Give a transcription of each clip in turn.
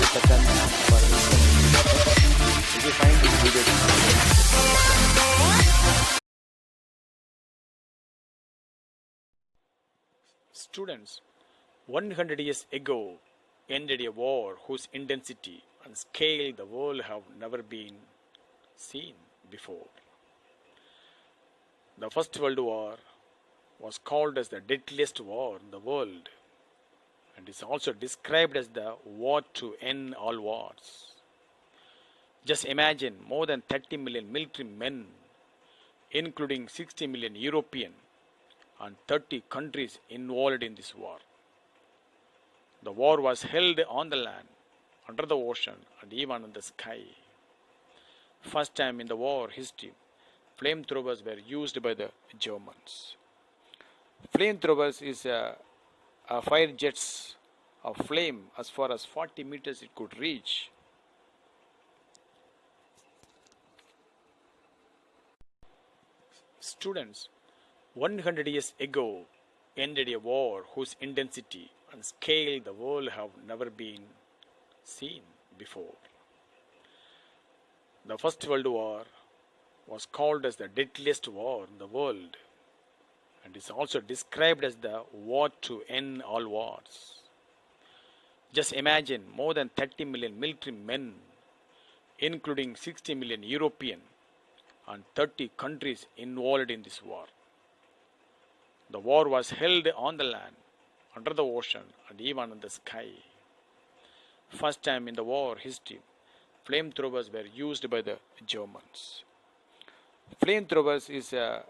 second for instance. If you find this video students, 100 years ago ended a war whose intensity and scale the world have never been seen before. The First World War was called as the deadliest war in the world and is also described as the war to end all wars. Just imagine more than 30 million military men, including 60 million European and 30 countries involved in this war. The war was held on the land, under the ocean, and even in the sky. First time in the war history, flamethrowers were used by the Germans. Flamethrowers is a fire jets of flame as far as 40 meters it could reach. Students, 100 years ago ended a war whose intensity and scale the world have never been seen before. The First World War was called as the deadliest war in the world and is also described as the war to end all wars. Just imagine more than 30 million military men, including 60 million European and 30 countries involved in this war. The war was held on the land, under the ocean, and even in the sky. First time in the war history, flamethrowers were used by the Germans. Flamethrowers is a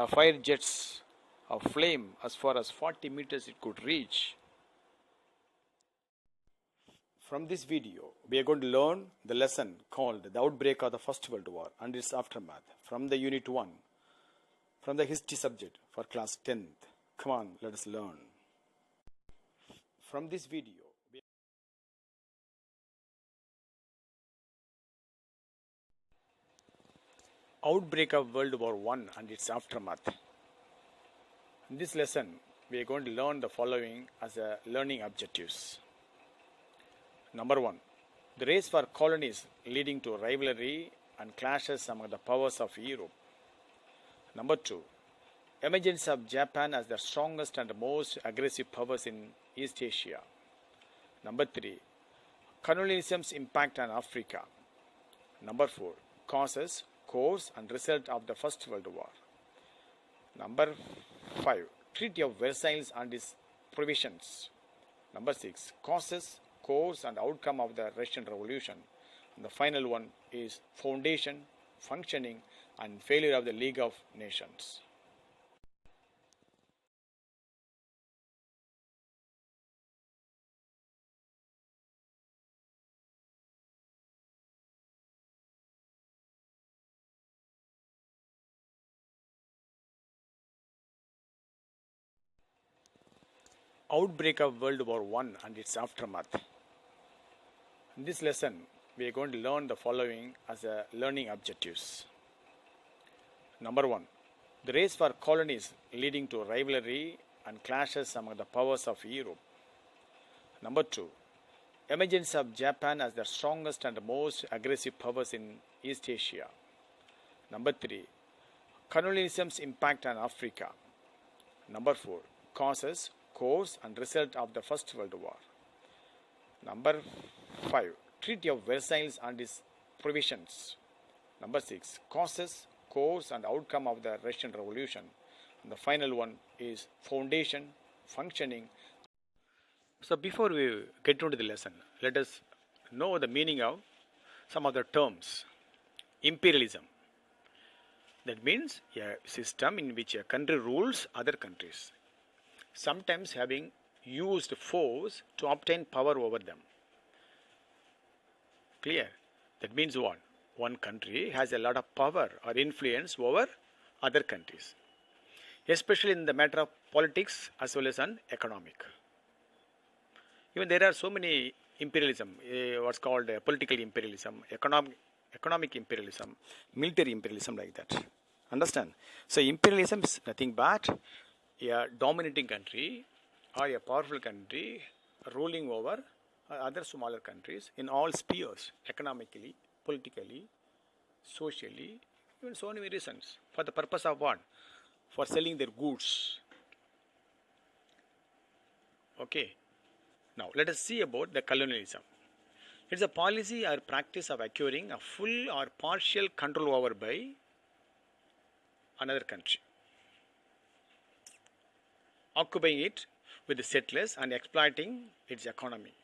fire jets of flame as far as 40 meters it could reach. From this video, we are going to learn the lesson called The Outbreak of the First World War and its Aftermath from the Unit 1, from the history subject for class 10th. Come on, let us learn. From this video, Outbreak of World War I and its Aftermath. In this lesson, we are going to learn the following as a learning objectives. Number 1. The race for colonies leading to rivalry and clashes among the powers of Europe. Number 2. Emergence of Japan as the strongest and most aggressive powers in East Asia. Number 3. Colonialism's impact on Africa. Number 4. Causes, course and result of the First World War. Number 5. Treaty of Versailles and its provisions. Number 6. Causes, course and outcome of the Russian Revolution. And the final one is foundation, functioning and failure of the League of Nations. Outbreak of World War I and its Aftermath. In this lesson, we are going to learn the following as a learning objectives. Number 1. The race for colonies leading to rivalry and clashes among the powers of Europe. Number 2. Emergence of Japan as the strongest and most aggressive powers in East Asia. Number 3. Colonialism's impact on Africa. Number 4. Causes, course and result of the First World War. Number 5. Treaty of Versailles and its provisions. Number 6. Causes, course and outcome of the Russian Revolution. And the final one is foundation, functioning. So before we get into the lesson, let us know the meaning of some of the terms. Imperialism. That means a system in which a country rules other countries, sometimes having used force to obtain power over them. Clear? That means what? One country has a lot of power or influence over other countries, especially in the matter of politics as well as on economic. Even there are so many imperialism, what's called political imperialism, economic imperialism, military imperialism, like that. Understand? So imperialism is nothing but a dominating country or a powerful country ruling over other smaller countries in all spheres, economically, politically, socially, even so many reasons. For the purpose of what? For selling their goods. Okay. Now let us see about the colonialism. It's a policy or practice of acquiring a full or partial control over by another country, occupying it with the settlers and exploiting its economy.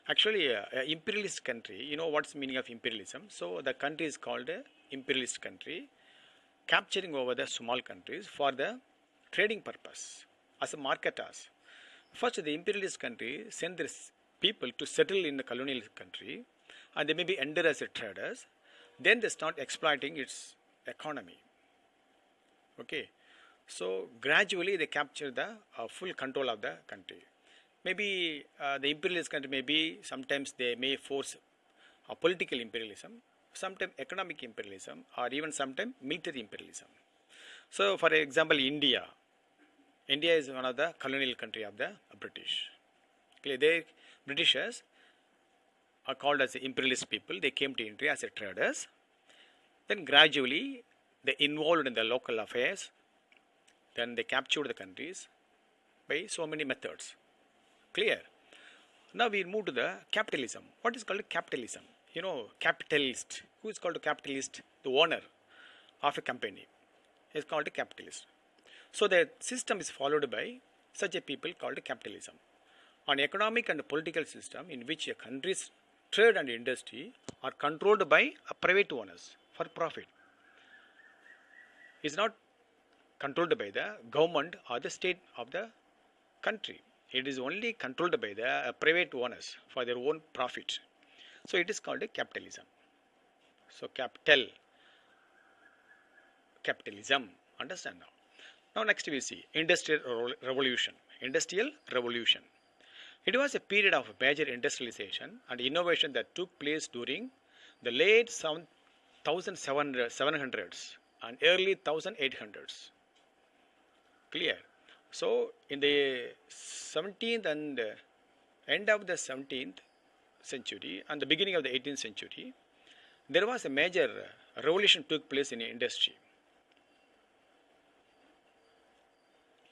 Actually, an imperialist country, you know what's the meaning of imperialism? So the country is called a imperialist country, capturing over the small countries for the trading purpose as a marketers. First, the imperialist country send their people to settle in the colonial country, and they may be enter as a traders. Then they start exploiting its economy. Okay, so gradually they capture the full control of the country. Maybe the imperialist country, maybe sometimes they may force a political imperialism, sometimes economic imperialism, or even sometimes military imperialism. So, for example, India is one of the colonial country of the British. They Britishers are called as the imperialist people. They came to India as a traders. Then gradually they involved in the local affairs. Then they captured the countries by so many methods. Clear? Now we move to the capitalism. What is called capitalism? You know, capitalist. Who is called a capitalist? The owner of a company is called a capitalist. So the system is followed by such a people called capitalism. An economic and political system in which a country's trade and industry are controlled by private owners for profit. It is not controlled by the government or the state of the country. It is only controlled by the private owners for their own profit. So it is called a capitalism. So capitalism. Understand now? Now next we see Industrial Revolution. Industrial Revolution. It was a period of major industrialization and innovation that took place during the late 1700s and early 1800s. Clear? So in the 17th and end of the 17th century and the beginning of the 18th century, there was a major revolution took place in industry.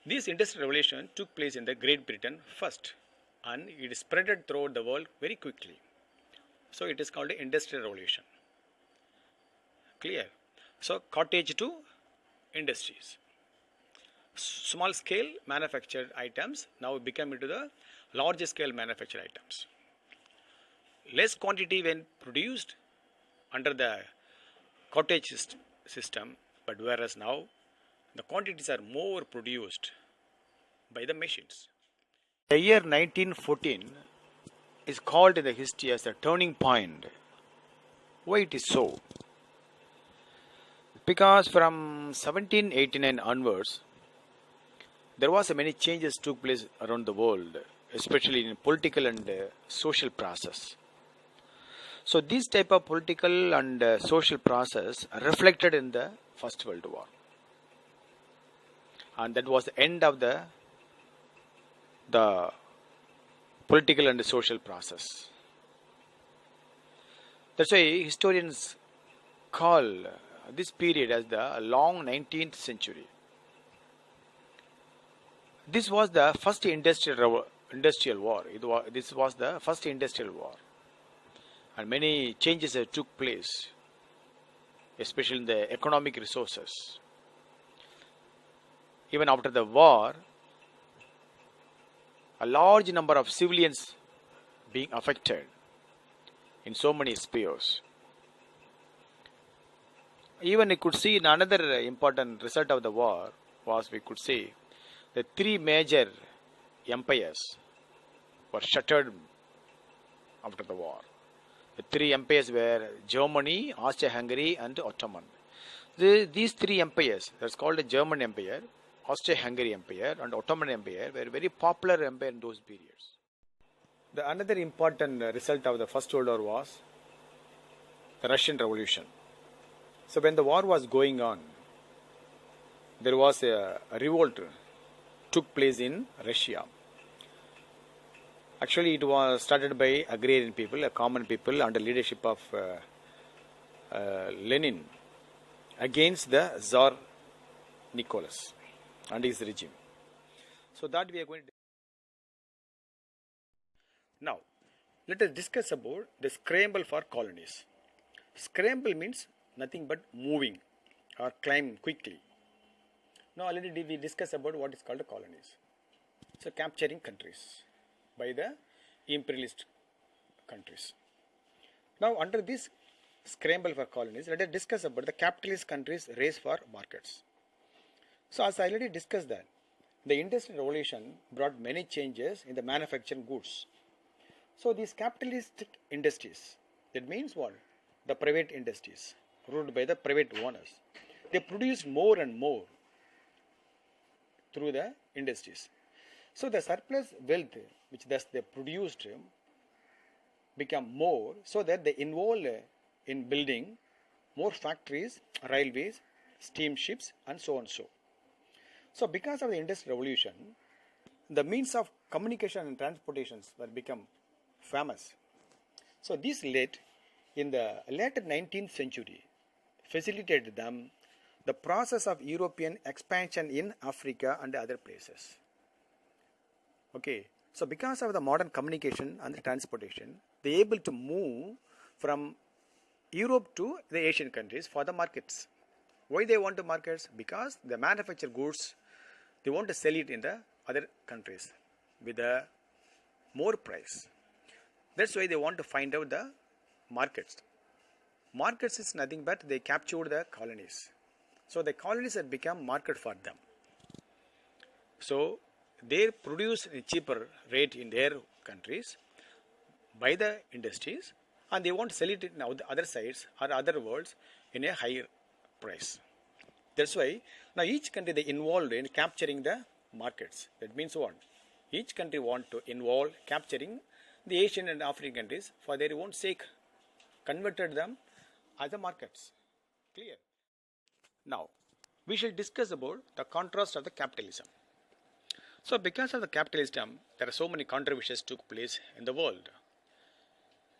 This industrial revolution took place in the Great Britain first, and it spread throughout the world very quickly. So it is called the Industrial Revolution. Clear? So cottage to industries. Small scale manufactured items now become into the large scale manufactured items. Less quantity when produced under the cottage system, but whereas now the quantities are more produced by the machines. The year 1914 is called in the history as a turning point. Why it is so? Because from 1789 onwards, there was many changes took place around the world, especially in political and social process. So this type of political and social process reflected in the First World War, and that was the end of the political and social process. That's why historians call this period as the long 19th century. This was the first industrial war. This was the first industrial war, and many changes took place, especially in the economic resources. Even after the war, a large number of civilians being affected in so many spheres. Even we could see in another important result of the war was we could see the three major empires were shattered after the war. The three empires were Germany, Austria-Hungary and Ottoman. These three empires, that's called the German Empire, Austro-Hungary Empire and Ottoman Empire, were very popular empire in those periods. The another important result of the First World War was the Russian Revolution. So when the war was going on, there was a revolt took place in Russia. Actually, it was started by agrarian people, a common people under leadership of Lenin against the Tsar Nicholas and his regime. So that we are going to now. Let us discuss about the scramble for colonies. Scramble means nothing but moving or climb quickly. Now already we discussed about what is called colonies. So capturing countries by the imperialist countries. Now under this scramble for colonies, let us discuss about the capitalist countries' race for markets. So as I already discussed that, the Industrial Revolution brought many changes in the manufacturing goods. So these capitalistic industries, that means what? The private industries ruled by the private owners. They produce more and more through the industries. So the surplus wealth which thus they produced become more, so that they involve in building more factories, railways, steamships and so on so. So because of the Industrial Revolution, the means of communication and transportations were become famous. So this led in the later 19th century facilitated them the process of European expansion in Africa and other places. Okay, so because of the modern communication and the transportation, they are able to move from Europe to the Asian countries for the markets. Why they want to markets? Because the manufactured goods, they want to sell it in the other countries with a more price. That's why they want to find out the markets. Markets is nothing but they captured the colonies. So the colonies have become market for them. So they produce a cheaper rate in their countries by the industries, and they want to sell it in other sides or other worlds in a higher price. That's why now each country they involved in capturing the markets. That means what? Each country want to involve capturing the Asian and African countries for their own sake, converted them as the markets. Clear? Now, we shall discuss about the contrast of the capitalism. So, because of the capitalism, there are so many controversies took place in the world.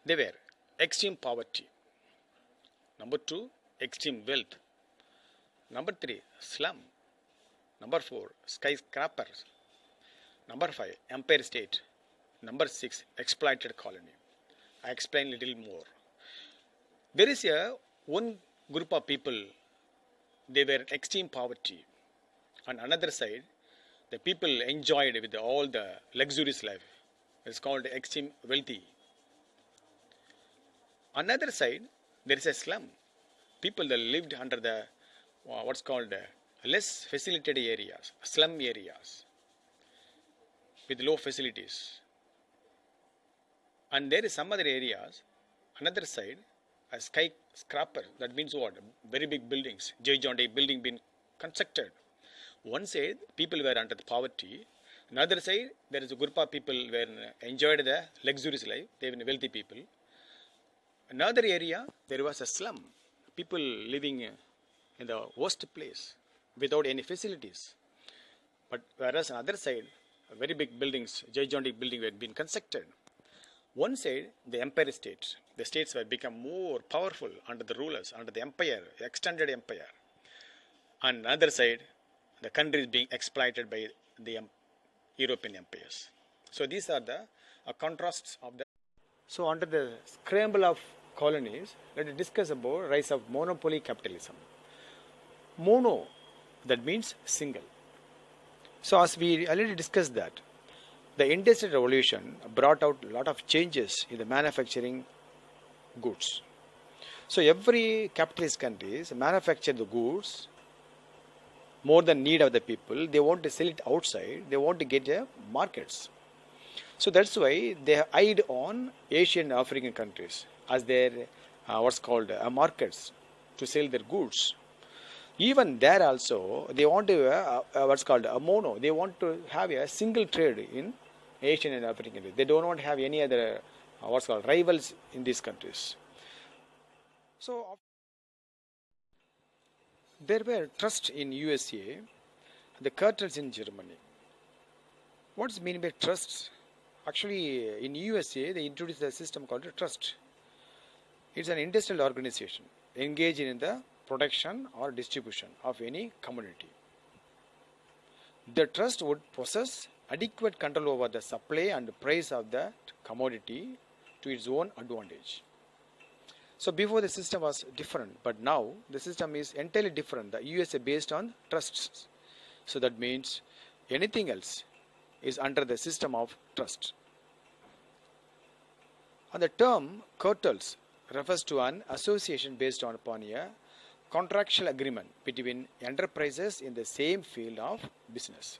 They were extreme poverty. Number 2, extreme wealth. Number 3, slum. Number 4, skyscrapers. Number 5, empire state. Number 6, exploited colony. I explain little more. There is one group of people, they were in extreme poverty. On another side, the people enjoyed with all the luxurious life. It's called extreme wealthy. Another side, there is a slum. People that lived under the what's called less facilitated areas, slum areas with low facilities. And there is some other areas, another side, a skyscraper. That means what? Very big buildings, gigantic building being constructed. One side, people were under the poverty. Another side, there is a group of people who enjoyed the luxurious life. They were wealthy people. Another area, there was a slum. People living in the worst place without any facilities. But whereas on the other side, very big buildings, gigantic buildings were being constructed. One side, the empire state. The states were become more powerful under the rulers, under the empire, extended empire. On the other side, the countries being exploited by the European empires. So these are the contrasts of the. So under the scramble of colonies, let us discuss about rise of monopoly capitalism. Mono, that means single. So as we already discussed that, the Industrial Revolution brought out a lot of changes in the manufacturing goods. So every capitalist countries manufacture the goods more than need of the people. They want to sell it outside. They want to get markets. So that's why they eyed on Asian and African countries as their what's called markets to sell their goods. Even there also they want to what's called a mono. They want to have a single trade in Asian and African countries. They don't want to have any other what's called rivals in these countries. So there were trusts in USA, the cartels in Germany. What's mean by trusts? Actually, in USA, they introduced a system called a trust. It's an industrial organization engaged in the production or distribution of any commodity. The trust would possess adequate control over the supply and price of that commodity to its own advantage. So before the system was different, but now the system is entirely different. The USA based on trusts. So that means anything else is under the system of trust. And the term cartels refers to an association based upon a contractual agreement between enterprises in the same field of business.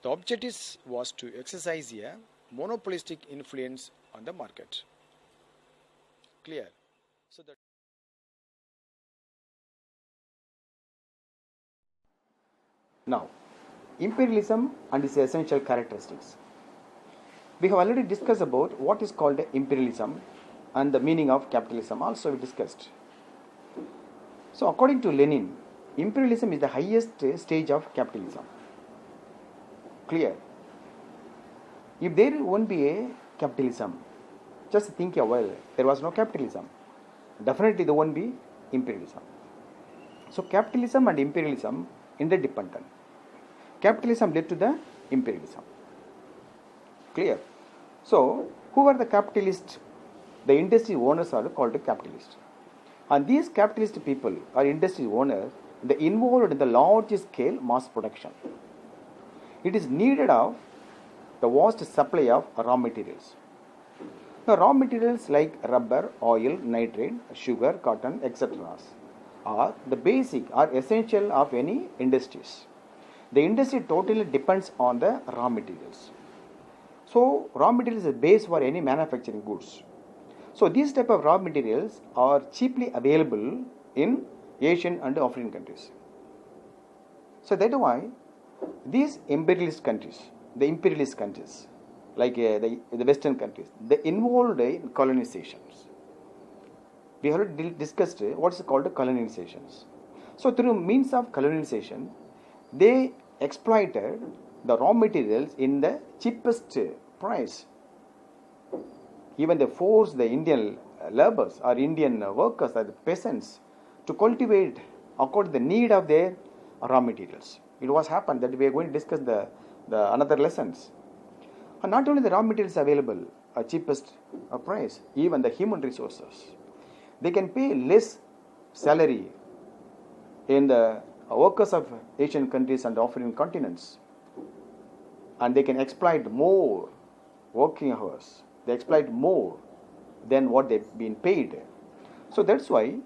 The objective was to exercise a monopolistic influence on the market. Clear? So that now, imperialism and its essential characteristics. We have already discussed about what is called imperialism and the meaning of capitalism also we discussed. So according to Lenin, imperialism is the highest stage of capitalism. Clear? If there won't be a capitalism, just think a while, there was no capitalism. Definitely there won't be imperialism. So capitalism and imperialism interdependent. Capitalism led to the imperialism. Clear? So who are the capitalists? The industry owners are called capitalists. And these capitalist people or industry owners, they involved in the large scale mass production. It is needed of the vast supply of raw materials. The raw materials like rubber, oil, nitrate, sugar, cotton, etc. are the basic or essential of any industries. The industry totally depends on the raw materials. So raw materials is a base for any manufacturing goods. So these type of raw materials are cheaply available in Asian and African countries. So that's why these imperialist countries, like the Western countries, they involved in colonizations. We already discussed what is called colonizations. So through means of colonization, they exploited the raw materials in the cheapest price. Even they forced the Indian laborers or Indian workers or the peasants to cultivate according to the need of their raw materials. It was happened that we are going to discuss the another lessons. And not only the raw materials available at cheapest price, even the human resources. They can pay less salary in the workers of Asian countries and African continents. And they can exploit more working hours. They exploit more than what they've been paid. So that's why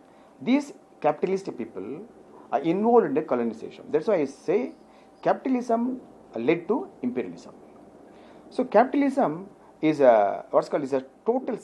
these capitalist people are involved in the colonization. That's why I say capitalism led to imperialism. So capitalism is a what's called is a total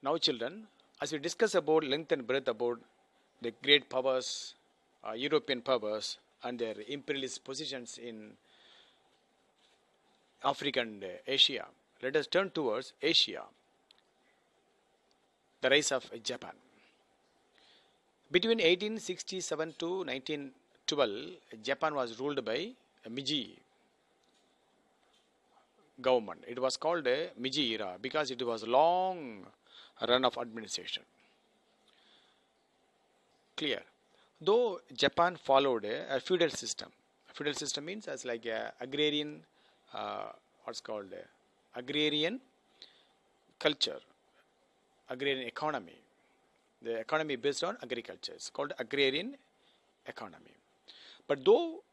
Now children, as we discuss about length and breadth about the great powers, European powers and their imperialist positions in Africa and Asia, let us turn towards Asia, the rise of Japan. Between 1867 to 1912, Japan was ruled by a Meiji government. It was called a Meiji era because it was a long run of administration. Clear? Though Japan followed a feudal system. Feudal system means as like a agrarian, what's called agrarian culture, agrarian economy. The economy based on agriculture. It's called agrarian economy. But though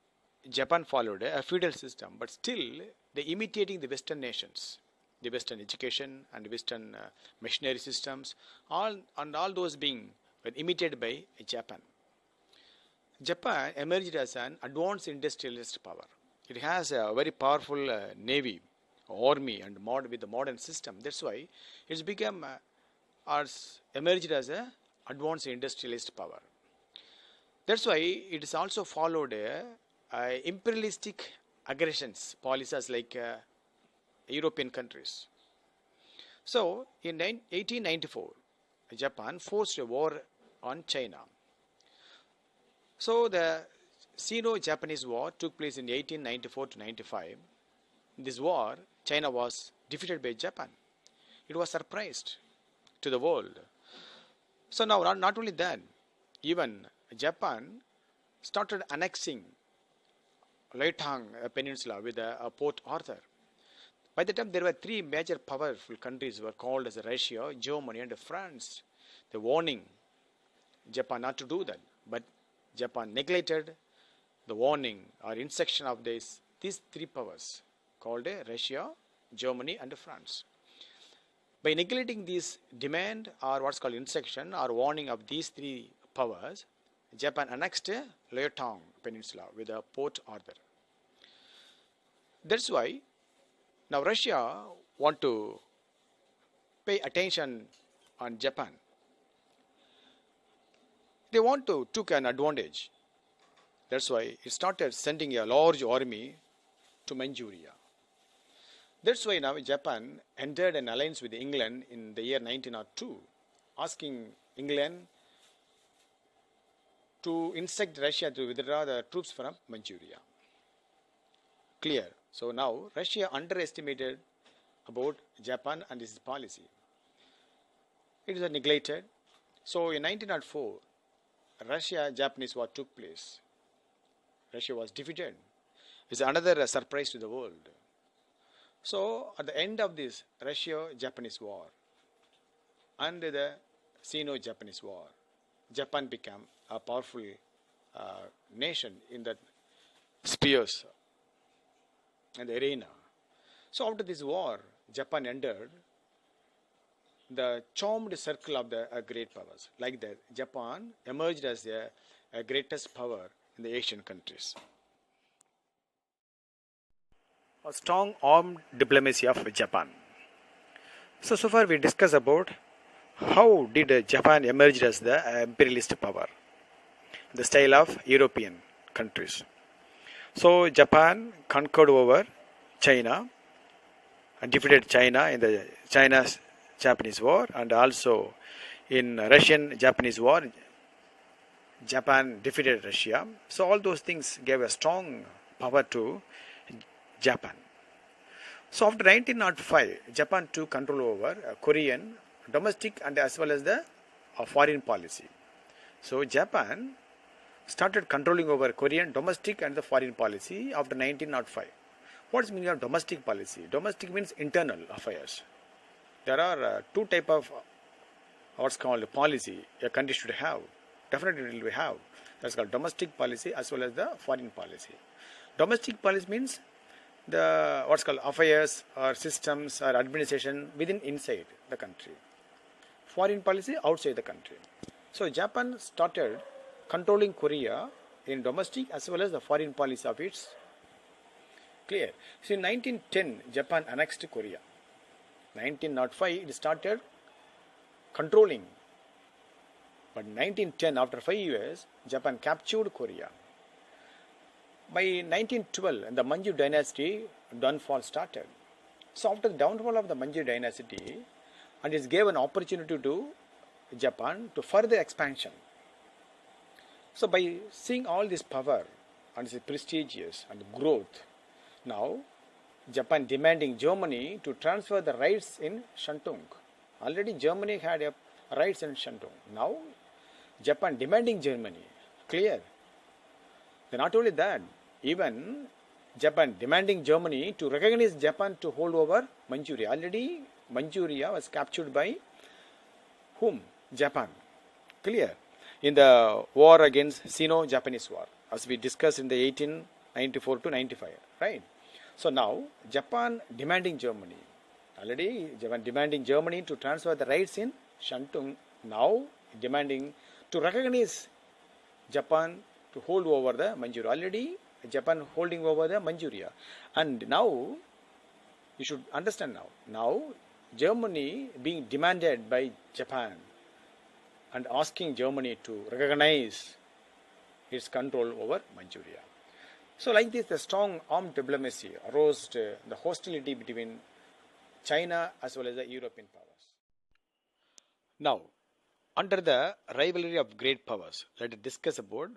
Japan followed a feudal system, but still they imitating the Western nations, the Western education and Western machinery systems, all those being imitated by Japan. Japan emerged as an advanced industrialist power. It has a very powerful navy, army, and with the modern system. That's why it's become emerged as a advanced industrialist power. That's why it is also followed imperialistic aggressions policies like European countries. So in 1894, Japan forced a war on China. So the Sino-Japanese War took place in 1894 to 95. In this war, China was defeated by Japan. It was surprised to the world. So now not only that, even Japan started annexing Liaotang Peninsula with Port Arthur. By the time there were three major powerful countries were called as Russia, Germany and France. They warning Japan not to do that. But Japan neglected the warning or instruction of these three powers called Russia, Germany and France. By neglecting this demand or what's called instruction or warning of these three powers, Japan annexed Liaotang Peninsula with Port Arthur. That's why now Russia want to pay attention on Japan. They want to take an advantage. That's why it started sending a large army to Manchuria. That's why now Japan entered an alliance with England in the year 1902, asking England to instruct Russia to withdraw the troops from Manchuria. Clear? So now Russia underestimated about Japan and its policy. It was neglected. So in 1904, Russia-Japanese war took place. Russia was defeated. It's another surprise to the world. So at the end of this Russia-Japanese war and the Sino-Japanese war, Japan became a powerful nation in that spheres and the arena. So after this war, Japan entered the charmed circle of the great powers. Like that, Japan emerged as the greatest power in the Asian countries. A strong armed diplomacy of Japan. So far we discussed about how did Japan emerge as the imperialist power, the style of European countries. So Japan conquered over China and defeated China in the China-Japanese war, and also in Russian-Japanese war, Japan defeated Russia. So all those things gave a strong power to Japan. So after 1905, Japan took control over Korean domestic and as well as the foreign policy. So Japan started controlling over Korean domestic and the foreign policy after 1905. What is the meaning of domestic policy? Domestic means internal affairs. There are two types of what's called policy a country should have. Definitely it will have. That's called domestic policy as well as the foreign policy. Domestic policy means the what's called affairs or systems or administration inside the country. Foreign policy outside the country. So Japan started controlling Korea in domestic as well as the foreign policy of its. Clear. So in 1910, Japan annexed Korea. 1905, it started controlling. But 1910, after 5 years, Japan captured Korea. By 1912, the Manchu dynasty downfall started. So after the downfall of the Manchu dynasty, and it gave an opportunity to Japan to further expansion. So by seeing all this power and its prestigious and growth, now Japan demanding Germany to transfer the rights in Shantung. Already Germany had rights in Shantung. Now Japan demanding Germany. Clear? Then not only that, even Japan demanding Germany to recognize Japan to hold over Manchuria. Already Manchuria was captured by whom? Japan. Clear? In the war against Sino-Japanese war, as we discussed in the 1894 to 95, right? So now Japan demanding Germany. Already Japan demanding Germany to transfer the rights in Shantung. Now demanding to recognize Japan to hold over the Manchuria. Already Japan holding over the Manchuria. And now, you should understand now. Now, Germany being demanded by Japan and asking Germany to recognize its control over Manchuria. So like this, the strong armed diplomacy arose the hostility between China as well as the European powers. Now, under the rivalry of great powers, let us discuss about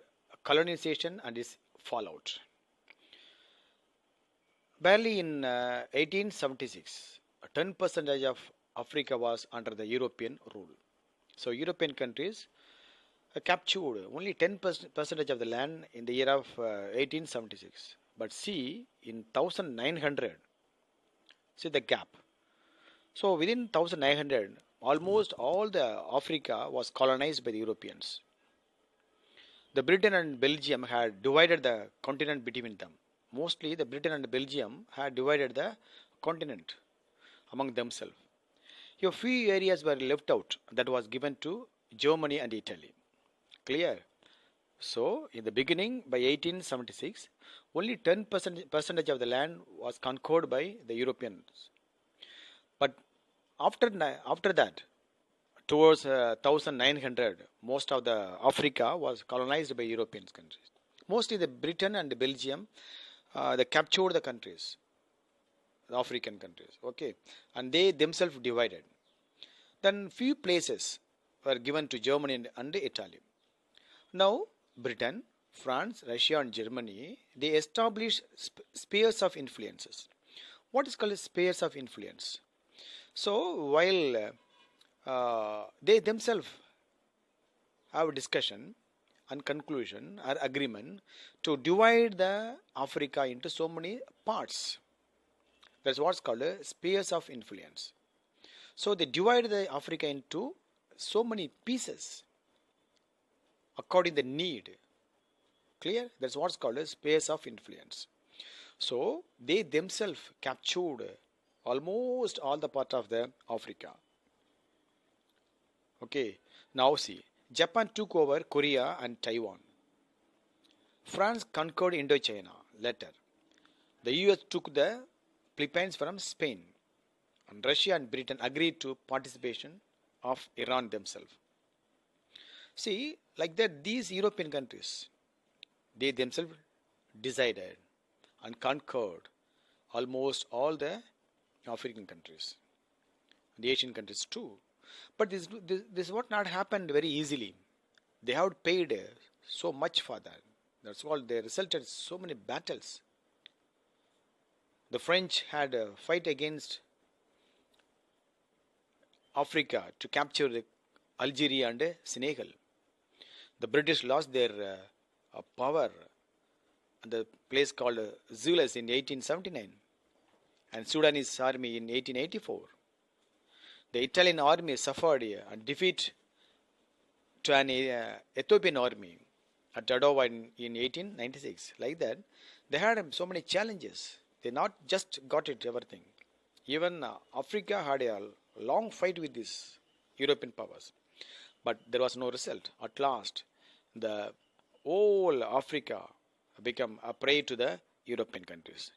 colonization and its fallout. Barely in 1876, 10% of Africa was under the European rule. So European countries captured only 10% of the land in the year of 1876. But see, in 1900, see the gap. So within 1900, almost all the Africa was colonized by the Europeans. The Britain and Belgium had divided the continent between them. Mostly the Britain and Belgium had divided the continent among themselves. A few areas were left out that was given to Germany and Italy. Clear? So in the beginning, by 1876, only 10% of the land was conquered by the Europeans. But after that, towards 1900, most of the Africa was colonized by European countries. Mostly the Britain and Belgium, they captured the countries, the African countries, okay, and they themselves divided. Then few places were given to Germany and Italy. Now Britain, France, Russia and Germany, they established spheres of influences. What is called spheres of influence? So while they themselves have a discussion and conclusion or agreement to divide the Africa into so many parts. That's what's called spheres of influence. So they divide the Africa into so many pieces according to the need. Clear? That's what's called spheres of influence. So they themselves captured almost all the part of the Africa. Okay, now see, Japan took over Korea and Taiwan. France conquered Indochina later. The US took the Philippines from Spain. And Russia and Britain agreed to participation of Iran themselves. See, like that, these European countries, they themselves decided and conquered almost all the African countries, the Asian countries too. But this would not happened very easily. They have paid so much for that. That's why they resulted so many battles. The French had a fight against Africa to capture Algeria and Senegal. The British lost their power at the place called Zulus in 1879 and Sudanese army in 1884. The Italian army suffered a defeat to an Ethiopian army at Dodoma in 1896. Like that, they had so many challenges. They not just got it everything. Even Africa had a long fight with these European powers, but there was no result. At last, the whole Africa became a prey to the European countries.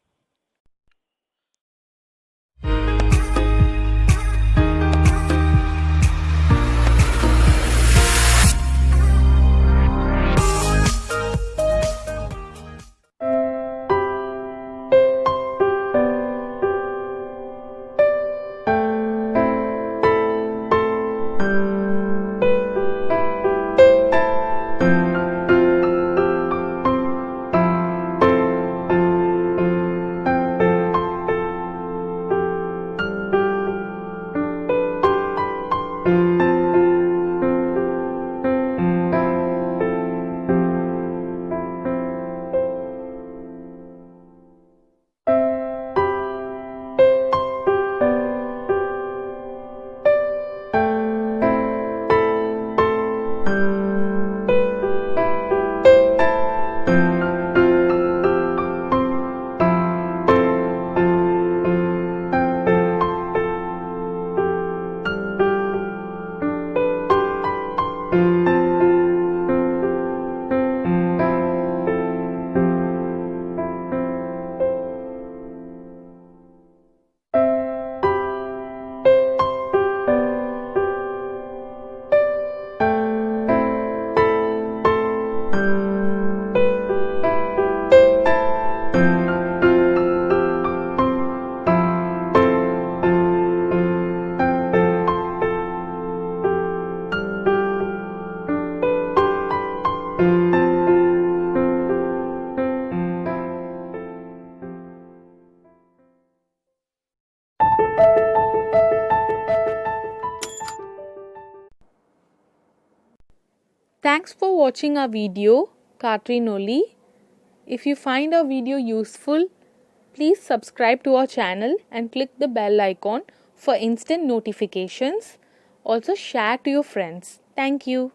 Thanks for watching our video, Katrin Oli. If you find our video useful, please subscribe to our channel and click the bell icon for instant notifications. Also share to your friends. Thank you.